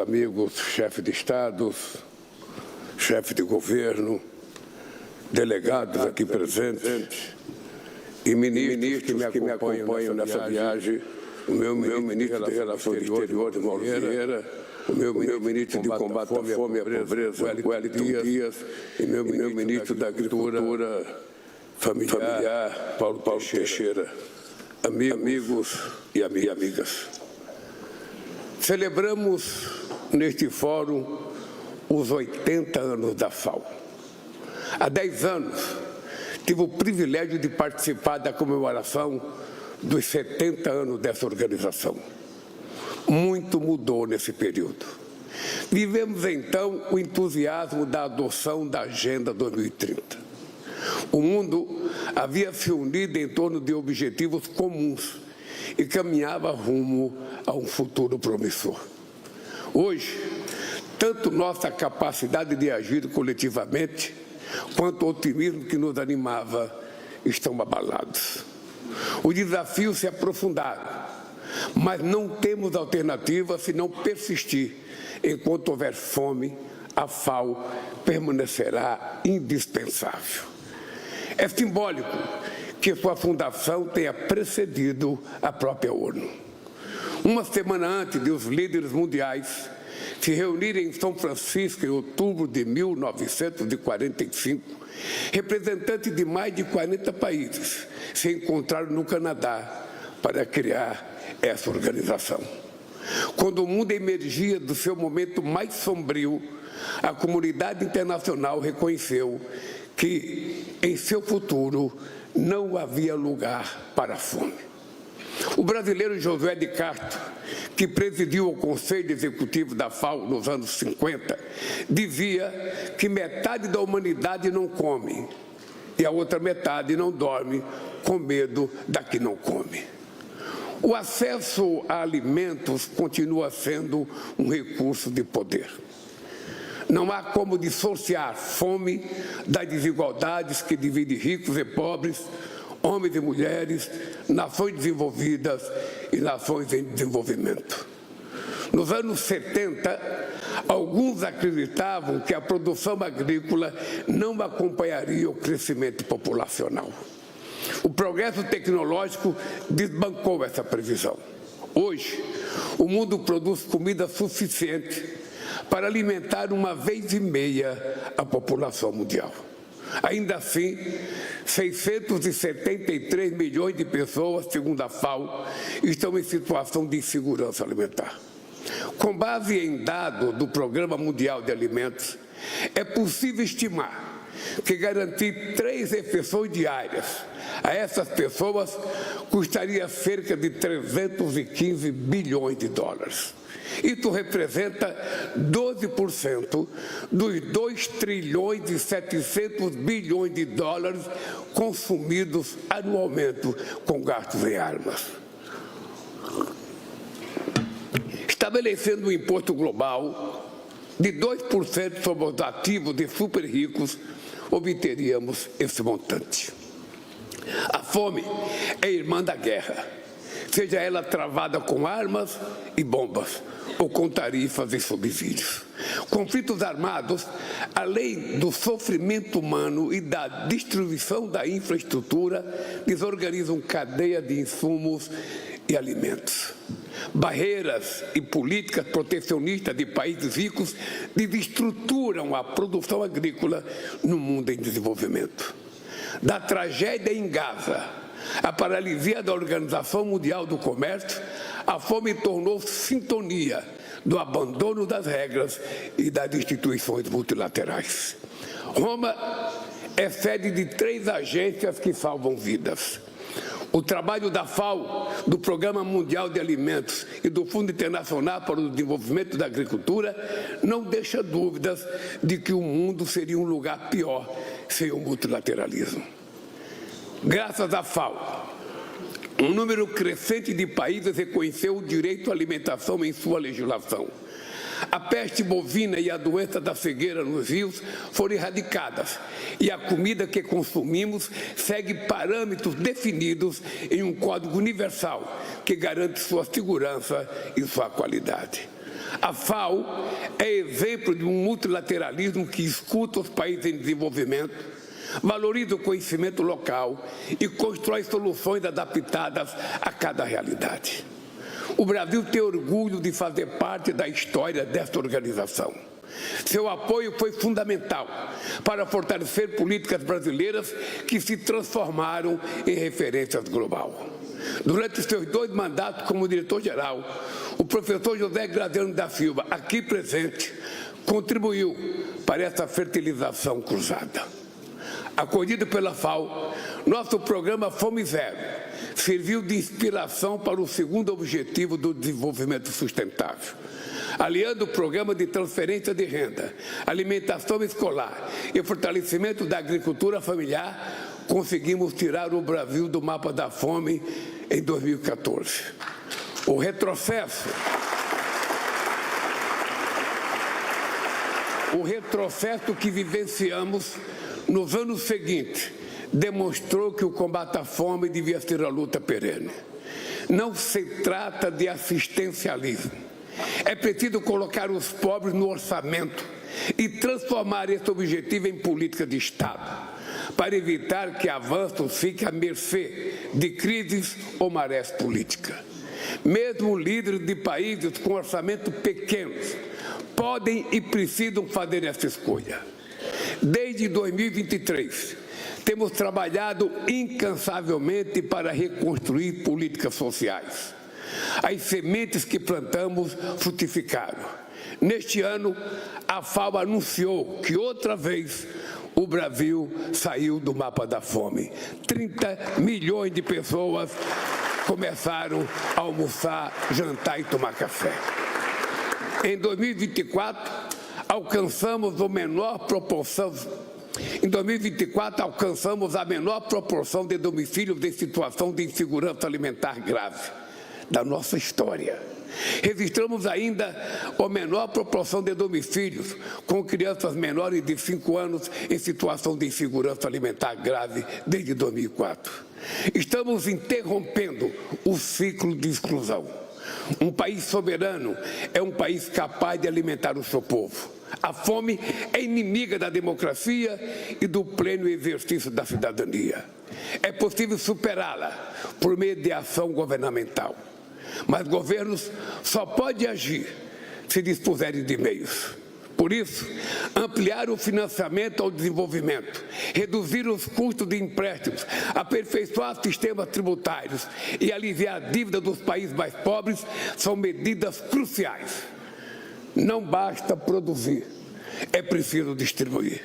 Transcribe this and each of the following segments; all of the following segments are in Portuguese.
amigos chefes de estados, chefe de governo, delegados aqui presentes e ministros que me acompanham nessa viagem, o meu ministro de Relações Exteriores, Mauro Vieira, o meu ministro de Combate à Fome e à Pobreza, Wellington Dias, e meu ministro da Agricultura Familiar, Paulo Teixeira. Amigos e amigas, celebramos neste fórum os 80 anos da FAO. Há 10 anos, tive o privilégio de participar da comemoração dos 70 anos dessa organização. Muito mudou nesse período. Vivemos, então, o entusiasmo da adoção da Agenda 2030. O mundo havia se unido em torno de objetivos comuns e caminhava rumo a um futuro promissor. Hoje, tanto nossa capacidade de agir coletivamente, quanto o otimismo que nos animava, estão abalados. Os desafios se aprofundaram, mas não temos alternativa senão persistir. Enquanto houver fome, a FAO permanecerá indispensável. É simbólico que sua fundação tenha precedido a própria ONU. Uma semana antes de os líderes mundiais se reunirem em São Francisco em outubro de 1945, representantes de mais de 40 países se encontraram no Canadá para criar essa organização. Quando o mundo emergia do seu momento mais sombrio, a comunidade internacional reconheceu que em seu futuro não havia lugar para a fome. O brasileiro Josué de Castro, que presidiu o Conselho Executivo da FAO nos anos 50, dizia que metade da humanidade não come e a outra metade não dorme com medo da que não come. O acesso a alimentos continua sendo um recurso de poder. Não há como dissociar fome das desigualdades que dividem ricos e pobres, homens e mulheres, nações desenvolvidas e nações em desenvolvimento. Nos anos 70, alguns acreditavam que a produção agrícola não acompanharia o crescimento populacional. O progresso tecnológico desbancou essa previsão. Hoje, o mundo produz comida suficiente para alimentar 1,5 vezes a população mundial. Ainda assim, 673 milhões de pessoas, segundo a FAO, estão em situação de insegurança alimentar. Com base em dados do Programa Mundial de Alimentos, é possível estimar que garantir 3 refeições diárias a essas pessoas custaria cerca de 315 bilhões de dólares. Isso representa 12% dos 2 trilhões e 700 bilhões de dólares consumidos anualmente com gastos em armas. Estabelecendo um imposto global de 2% sobre os ativos de super ricos, obteríamos esse montante. A fome é irmã da guerra, seja ela travada com armas e bombas, ou com tarifas e subsídios. Conflitos armados, além do sofrimento humano e da destruição da infraestrutura, desorganizam cadeia de insumos e alimentos. Barreiras e políticas protecionistas de países ricos desestruturam a produção agrícola no mundo em desenvolvimento. Da tragédia em Gaza à paralisia da Organização Mundial do Comércio, a fome tornou-se sintonia do abandono das regras e das instituições multilaterais. Roma é sede de 3 agências que salvam vidas. O trabalho da FAO, do Programa Mundial de Alimentos e do Fundo Internacional para o Desenvolvimento da Agricultura não deixa dúvidas de que o mundo seria um lugar pior sem o multilateralismo. Graças à FAO, um número crescente de países reconheceu o direito à alimentação em sua legislação. A peste bovina e a doença da cegueira nos rios foram erradicadas e a comida que consumimos segue parâmetros definidos em um código universal que garante sua segurança e sua qualidade. A FAO é exemplo de um multilateralismo que escuta os países em desenvolvimento, valoriza o conhecimento local e constrói soluções adaptadas a cada realidade. O Brasil tem orgulho de fazer parte da história desta organização. Seu apoio foi fundamental para fortalecer políticas brasileiras que se transformaram em referências global. Durante seus 2 mandatos como diretor-geral, o professor José Graziano da Silva, aqui presente, contribuiu para essa fertilização cruzada. Acolhido pela FAO, nosso programa Fome Zero serviu de inspiração para o segundo objetivo do desenvolvimento sustentável. Aliando o programa de transferência de renda, alimentação escolar e fortalecimento da agricultura familiar, conseguimos tirar o Brasil do mapa da fome em 2014. O retrocesso que vivenciamos nos anos seguintes demonstrou que o combate à fome devia ser a luta perene. Não se trata de assistencialismo. É preciso colocar os pobres no orçamento e transformar esse objetivo em política de Estado, para evitar que avanços fiquem à mercê de crises ou marés políticas. Mesmo líderes de países com orçamento pequenos podem e precisam fazer essa escolha. Desde 2023, temos trabalhado incansavelmente para reconstruir políticas sociais. As sementes que plantamos frutificaram. Neste ano, a FAO anunciou que outra vez o Brasil saiu do mapa da fome. 30 milhões de pessoas começaram a almoçar, jantar e tomar café. Em 2024, alcançamos a menor proporção de domicílios em situação de insegurança alimentar grave da nossa história. Registramos ainda a menor proporção de domicílios com crianças menores de 5 anos em situação de insegurança alimentar grave desde 2004. Estamos interrompendo o ciclo de exclusão. Um país soberano é um país capaz de alimentar o seu povo. A fome é inimiga da democracia e do pleno exercício da cidadania. É possível superá-la por meio de ação governamental. Mas governos só podem agir se dispuserem de meios. Por isso, ampliar o financiamento ao desenvolvimento, reduzir os custos de empréstimos, aperfeiçoar sistemas tributários e aliviar a dívida dos países mais pobres são medidas cruciais. Não basta produzir, é preciso distribuir.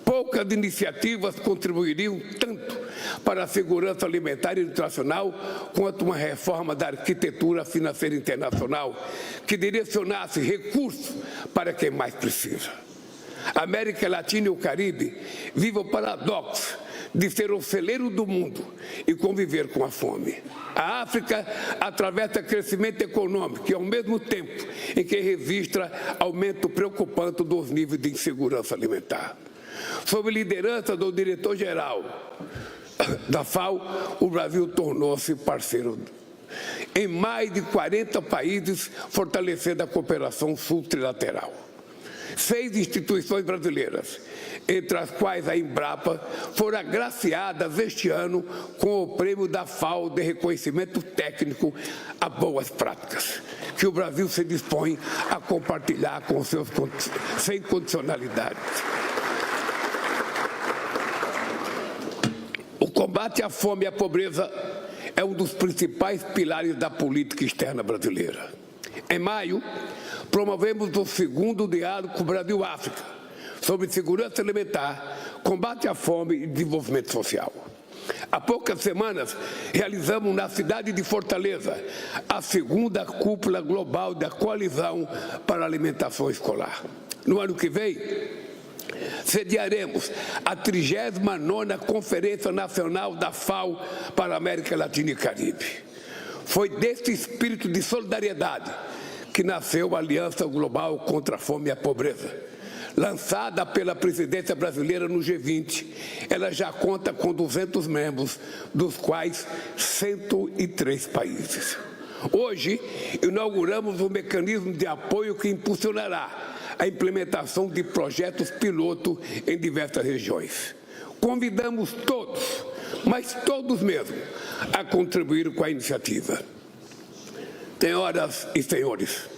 Poucas iniciativas contribuiriam tanto para a segurança alimentar e nutricional quanto uma reforma da arquitetura financeira internacional que direcionasse recursos para quem mais precisa. A América Latina e o Caribe vivem o paradoxo de ser o celeiro do mundo e conviver com a fome. A África atravessa crescimento econômico e, ao mesmo tempo em que registra aumento preocupante dos níveis de insegurança alimentar. Sob liderança do diretor-geral da FAO, o Brasil tornou-se parceiro em mais de 40 países, fortalecendo a cooperação sul-trilateral. 6 instituições brasileiras, entre as quais a Embrapa, foram agraciadas este ano com o prêmio da FAO de reconhecimento técnico a boas práticas, que o Brasil se dispõe a compartilhar com seus sem condicionalidades. O combate à fome e à pobreza é um dos principais pilares da política externa brasileira. Em maio, promovemos o 2º diálogo Brasil-África sobre segurança alimentar, combate à fome e desenvolvimento social. Há poucas semanas, realizamos na cidade de Fortaleza a 2ª cúpula global da Coalizão para a Alimentação Escolar. No ano que vem, sediaremos a 39ª Conferência Nacional da FAO para a América Latina e Caribe. Foi desse espírito de solidariedade que nasceu a Aliança Global contra a Fome e a Pobreza. Lançada pela presidência brasileira no G20, ela já conta com 200 membros, dos quais 103 países. Hoje, inauguramos um mecanismo de apoio que impulsionará a implementação de projetos piloto em diversas regiões. Convidamos todos, mas todos mesmo, a contribuir com a iniciativa. Senhoras e senhores,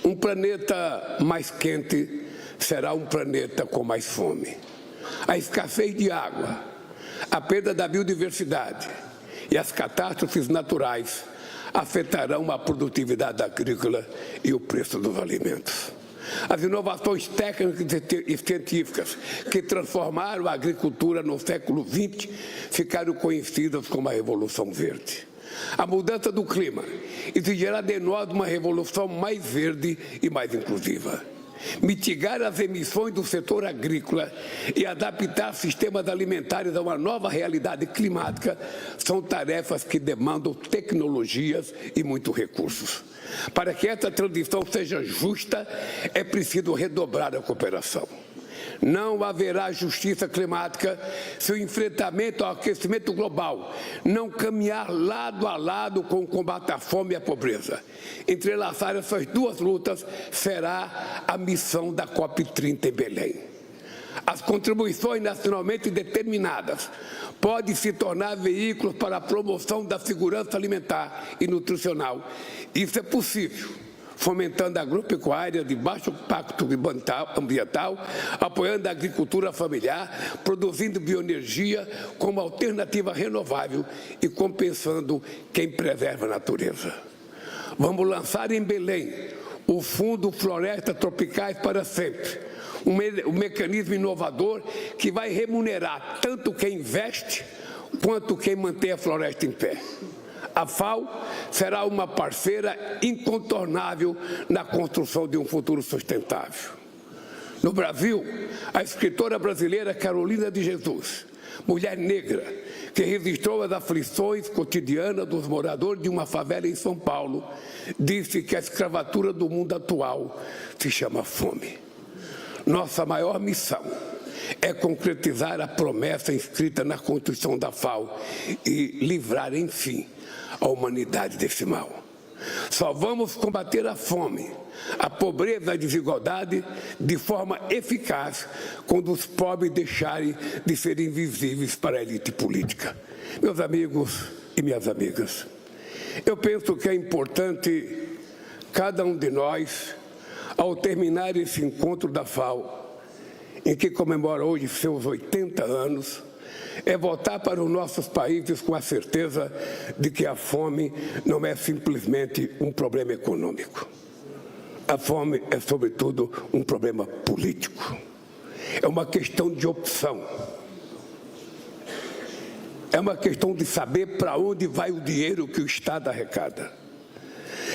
um planeta mais quente será um planeta com mais fome. A escassez de água, a perda da biodiversidade e as catástrofes naturais afetarão a produtividade agrícola e o preço dos alimentos. As inovações técnicas e científicas que transformaram a agricultura no século XX ficaram conhecidas como a Revolução Verde. A mudança do clima exigirá de nós uma revolução mais verde e mais inclusiva. Mitigar as emissões do setor agrícola e adaptar sistemas alimentares a uma nova realidade climática são tarefas que demandam tecnologias e muitos recursos. Para que essa transição seja justa, é preciso redobrar a cooperação. Não haverá justiça climática se o enfrentamento ao aquecimento global não caminhar lado a lado com o combate à fome e à pobreza. Entrelaçar essas duas lutas será a missão da COP30 em Belém. As contribuições nacionalmente determinadas podem se tornar veículos para a promoção da segurança alimentar e nutricional. Isso é possível fomentando a agropecuária de baixo impacto ambiental, apoiando a agricultura familiar, produzindo bioenergia como alternativa renovável e compensando quem preserva a natureza. Vamos lançar em Belém o Fundo Florestas Tropicais para Sempre, um mecanismo inovador que vai remunerar tanto quem investe quanto quem mantém a floresta em pé. A FAO será uma parceira incontornável na construção de um futuro sustentável. No Brasil, a escritora brasileira Carolina de Jesus, mulher negra, que resistiu às aflições cotidianas dos moradores de uma favela em São Paulo, disse que a escravatura do mundo atual se chama fome. Nossa maior missão é concretizar a promessa inscrita na Constituição da FAO e livrar, enfim, a humanidade desse mal. Só vamos combater a fome, a pobreza e a desigualdade de forma eficaz quando os pobres deixarem de ser invisíveis para a elite política. Meus amigos e minhas amigas, eu penso que é importante cada um de nós, ao terminar esse encontro da FAO, em que comemora hoje seus 80 anos, é voltar para os nossos países com a certeza de que a fome não é simplesmente um problema econômico. A fome é, sobretudo, um problema político. É uma questão de opção. É uma questão de saber para onde vai o dinheiro que o Estado arrecada.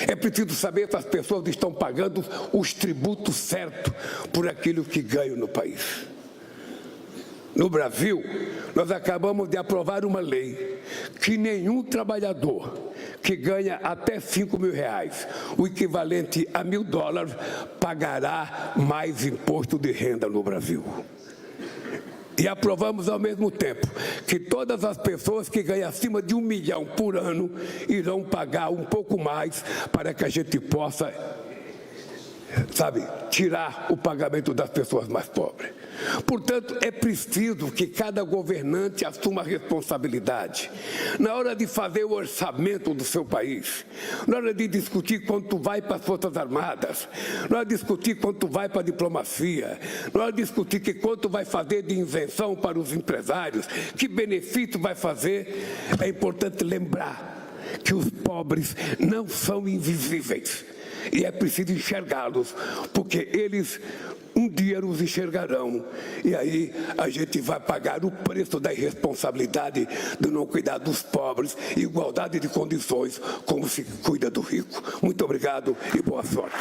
É preciso saber se as pessoas estão pagando os tributos certos por aquilo que ganham no país. No Brasil, nós acabamos de aprovar uma lei que nenhum trabalhador que ganha até R$5.000, o equivalente a $1.000, pagará mais imposto de renda no Brasil. E aprovamos ao mesmo tempo que todas as pessoas que ganham acima de R$1 milhão por ano irão pagar um pouco mais para que a gente possa, tirar o pagamento das pessoas mais pobres. Portanto, é preciso que cada governante assuma a responsabilidade. Na hora de fazer o orçamento do seu país, na hora de discutir quanto vai para as Forças Armadas, na hora de discutir quanto vai para a diplomacia, na hora de discutir quanto vai fazer de isenção para os empresários, que benefício vai fazer, é importante lembrar que os pobres não são invisíveis. E é preciso enxergá-los, porque eles um dia nos enxergarão. E aí a gente vai pagar o preço da irresponsabilidade de não cuidar dos pobres, igualdade de condições, como se cuida do rico. Muito obrigado e boa sorte.